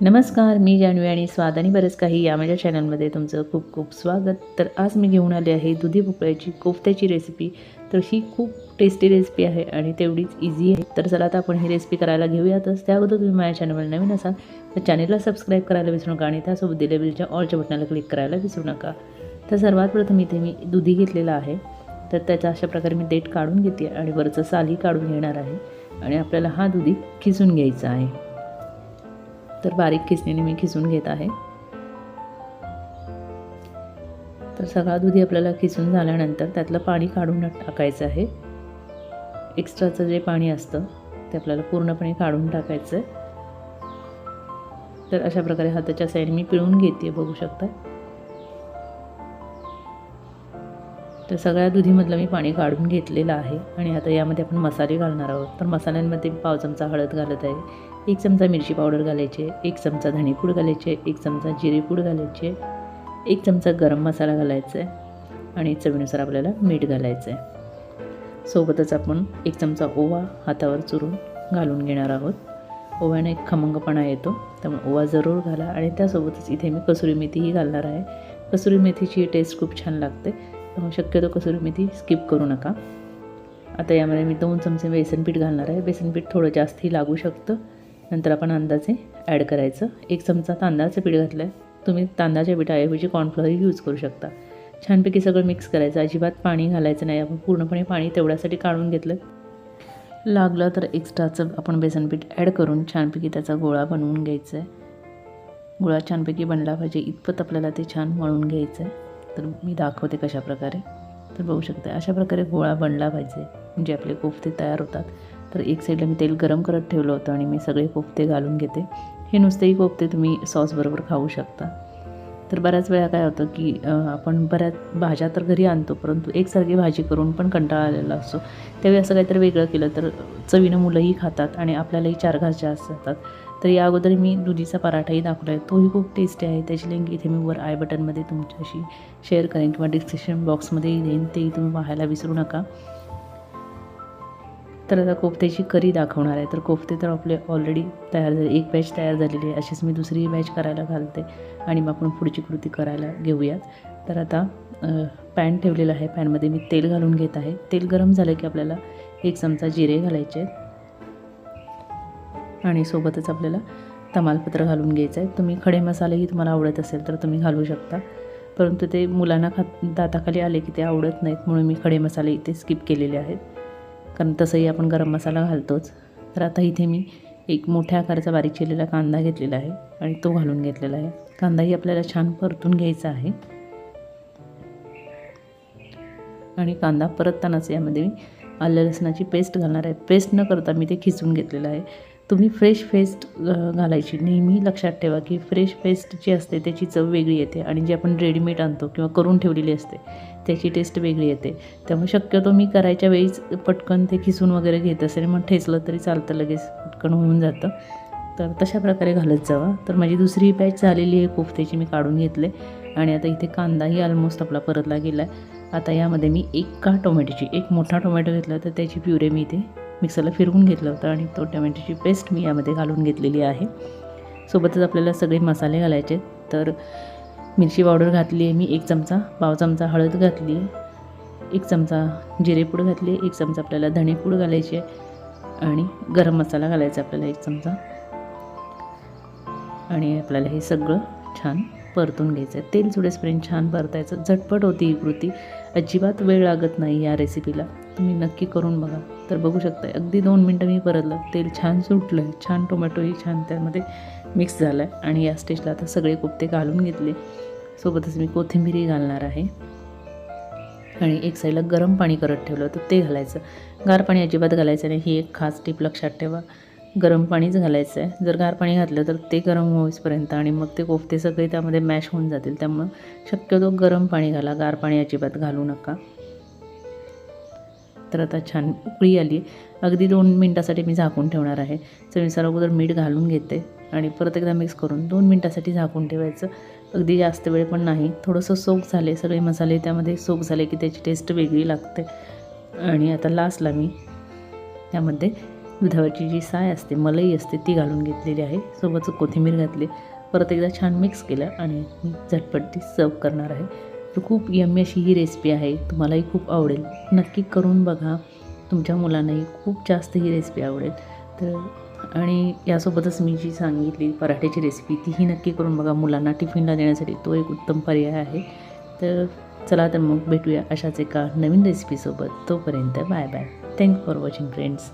नमस्कार, मी जान्हवी आणि स्वाद आणि बरंच काही या माझ्या चॅनलमध्ये तुमचं खूप खूप स्वागत. तर आज मी घेऊन आले आहे दुधी भोपळ्याची कोफ्त्याची रेसिपी. तर ही खूप टेस्टी रेसिपी आहे आणि तेवढीच इझी आहे. तर चला आता आपण ही रेसिपी करायला घेऊयातच. त्या अगोदर तुम्ही माझ्या चॅनलवर नवीन असाल तर चॅनलला सबस्क्राईब करायला विसरू नका आणि त्यासोबत दिलेल्या बेलच्या ऑलच्या बटनाला क्लिक करायला विसरू नका. तर सर्वात प्रथम इथे मी दुधी घेतलेला आहे. तर त्याचा अशा प्रकारे मी देठ काढून घेते आणि वरचं साली काढून घेणार आहे आणि आपल्याला हा दुधी खिसून घ्यायचा आहे. तर बारीक खिसणीने मी खिसून घेत आहे. तर सगळा दुधी आपल्याला खिसून झाल्यानंतर त्यातलं पाणी काढून टाकायचं आहे. एक्स्ट्राचं जे पाणी असतं ते आपल्याला पूर्णपणे काढून टाकायचं आहे. तर अशा प्रकारे हाताच्या साईडने मी पिळून घेते, बघू शकता. तर सगळ्या दुधीमधलं मी पाणी काढून घेतलेलं आहे आणि आता यामध्ये आपण मसाले घालणार आहोत. तर मसाल्यांमध्ये पाव चमचा हळद घालत आहे, 1 चमचा मिरची पावडर घालायची, 1 चमचा धणेपूड घालायचे, 1 चमचा जिरेपूड घालायचे, 1 चमचा गरम मसाला घालायचा आहे आणि चवीनुसार आपल्याला मीठ घालायचं आहे. सोबतच आपण 1 चमचा ओवा हातावर चुरून घालून घेणार आहोत. ओव्याने एक खमंगपणा येतो, त्यामुळे ओवा जरूर घाला आणि त्यासोबतच इथे मी कसुरी मेथीही घालणार आहे. कसुरी मेथीची टेस्ट खूप छान लागते, त्यामुळे शक्यतो कसुरी मेथी स्किप करू नका. आता यामध्ये मी 2 चमचे बेसन पीठ घालणार आहे. बेसन पीठ थोडं जास्तही लागू शकतं, नंतर आपण अंदाजे ॲड करायचं. 1 चमचा तांदळाचं पीठ घातलं आहे. तुम्ही तांदळाच्या पिठाऐवजी कॉर्नफ्लॉवर यूज करू शकता. छानपैकी सगळं मिक्स करायचं, अजिबात पाणी घालायचं नाही. आपण पूर्णपणे पाणी तेवढ्यासाठी काढून घेतलं. लागलं तर एक्स्ट्राचं आपण बेसन पीठ ॲड करून छानपैकी त्याचा गोळा बनवून घ्यायचा आहे. गोळा छानपैकी बनला पाहिजे इतपत आपल्याला ते छान मळून घ्यायचं आहे. तर मी दाखवते कशा प्रकारे. तर बघू शकता अशा प्रकारे गोळा बनला पाहिजे, म्हणजे आपले कोफ्ते तयार होतात. तर एक साईडला मी तेल गरम करत ठेवलं होतं आणि मी सगळे कोफ्ते घालून घेते. हे नुसतेही कोफ्ते तुम्ही सॉसबरोबर खाऊ शकता. तर बऱ्याच वेळा काय होतं की आपण बऱ्याच भाज्या तर घरी आणतो, परंतु एकसारखी भाजी करून पण कंटाळा आलेला असतो. त्यावेळी असं काहीतरी वेगळं केलं तर चवीनं मुलंही खातात आणि आपल्यालाही 4 घास जास्त जातात. तर या अगोदर मी दुधीचा पराठाही दाखवला आहे, तोही खूप टेस्टी आहे. त्याची लिंक इथे मी वर आय बटनमध्ये तुमच्याशी शेअर करेन किंवा डिस्क्रिप्शन बॉक्समध्येही देईन, तेही तुम्ही पाहायला विसरू नका. तर आता कोफ्त्याची करी दाखवणार आहे. तर कोफ्ते तर आपले ऑलरेडी तयार झाले, एक बॅच तयार झालेली आहे. अशीच मी दुसरी बॅच करायला घालते आणि मग आपण पुढची कृती करायला घेऊयात. तर आता पॅन ठेवलेला आहे, पॅनमध्ये मी तेल घालून घेत आहे. तेल गरम झालं की आपल्याला 1 चमचा जिरे घालायचे आहेत आणि सोबतच आपल्याला तमालपत्र घालून घ्यायचं आहे. तुम्ही खडे मसालेही तुम्हाला आवडत असेल तर तुम्ही घालू शकता, परंतु ते मुलांना दाताखाली आले की ते आवडत नाहीत, म्हणून मी खडे मसाले इथे स्किप केलेले आहेत, कारण तसंही आपण गरम मसाला घालतोच. तर आता इथे मी एक मोठ्या आकाराचा बारीक चिरलेला कांदा घेतलेला आहे आणि तो घालून घेतलेला आहे. कांदाही आपल्याला छान परतून घ्यायचा आहे आणि कांदा परततानाच यामध्ये मी आलं लसणाची पेस्ट घालणार आहे. पेस्ट न करता मी ते खिसून घेतलेलं आहे. तुम्ही फ्रेश पेस्ट घालायची. नेहमी लक्षात ठेवा की फ्रेश पेस्ट जी असते त्याची चव वेगळी येते आणि जी आपण रेडीमेड आणतो किंवा करून ठेवलेली असते त्याची टेस्ट वेगळी येते. त्यामुळे शक्यतो मी करायच्या वेळीच पटकन ते खिसून वगैरे घेत असेल, मग ठेचलं तरी चालतं, लगेच पटकन होऊन जातं. तर तशा प्रकारे घालत जावा. तर माझी दुसरी बॅच झालेली आहे कोफ्त्याची, मी काढून घेतले आणि आता इथे कांदाही ऑलमोस्ट आपला परतला गेला आहे. आता यामध्ये मी एक मोठा टोमॅटो घेतला तर त्याची प्युरे मी इथे मिक्सरला फिरवून घेतलं होतं आणि तो टोमॅटोची पेस्ट मी यामध्ये घालून घेतलेली आहे. सोबतच आपल्याला सगळे मसाले घालायचे. तर मिरची पावडर घातली आहे मी 1 चमचा, पाव चमचा हळद घातली, 1 चमचा जिरेपूड घातली, 1 चमचा आपल्याला धणेपूड घालायची आणि गरम मसाला घालायचा आपल्याला 1 चमचा आणि आपल्याला हे सगळं छान परतून घ्यायचं आहे. तेल सुटेपर्यंत छान परतायचं. झटपट होती ही कृती, अजिबात वेळ लागत नाही या रेसिपीला. तुम्ही नक्की करून बघा. तर बघू शकता अगदी 2 मिनटं मी परतलं, तेल छान सुटलं आहे, छान टोमॅटोही छान त्यामध्ये मिक्स झाला आहे आणि या स्टेजला आता सगळे कोफ्ते घालून घेतले. सोबतच मी कोथिंबीरही घालणार आहे आणि एक साईडला गरम पाणी करत ठेवलं होतं ते घालायचं. गार पाणी अजिबात घालायचं नाही, ही एक खास टिप लक्षात ठेवा. गरम पाणीच घालायचं आहे. जर गार पाणी घातलं तर ते गरम होईपर्यंत आणि मग ते कोफ्ते सगळे त्यामध्ये मॅश होऊन जातील, त्यामुळं शक्यतो गरम पाणी घाला, गार पाणी अजिबात घालू नका. तर आता छान उकळी आली, अगदी 2 मिनटासाठी मी झाकून ठेवणार आहे. चवीनुसार अगोदर मीठ घालून घेते आणि परत एकदा मिक्स करून 2 मिनटासाठी झाकून ठेवायचं. अगदी जास्त वेळ पण नाही, थोडंसं सोक झाले, सगळे मसाले त्यामध्ये सोक झाले की त्याची टेस्ट वेगळी लागते. आणि आता लास्टला मी त्यामध्ये दुधावरची जी साय असते, मलाई असते, ती घालून घेतलेली आहे. सोबतच कोथिंबीर घातली. परत एकदा छान मिक्स केलं आणि मी झटपट ती सर्व करणार आहे. तर खूप यम्मी अशी ही रेसिपी आहे. तुम्हालाही खूप आवडेल. नक्की करून बघा. तुमच्या मुलांनाही खूप जास्त ही रेसिपी आवडेल. तर आणि यासोबतच मी जी सांगितली पराठ्याची रेसिपी, तीही नक्की करून बघा. मुलांना टिफिनला देण्यासाठी तो एक उत्तम पर्याय आहे. तर चला तर मग भेटूया अशाच एका नवीन रेसिपीसोबत. तोपर्यंत bye bye. Thanks for watching friends.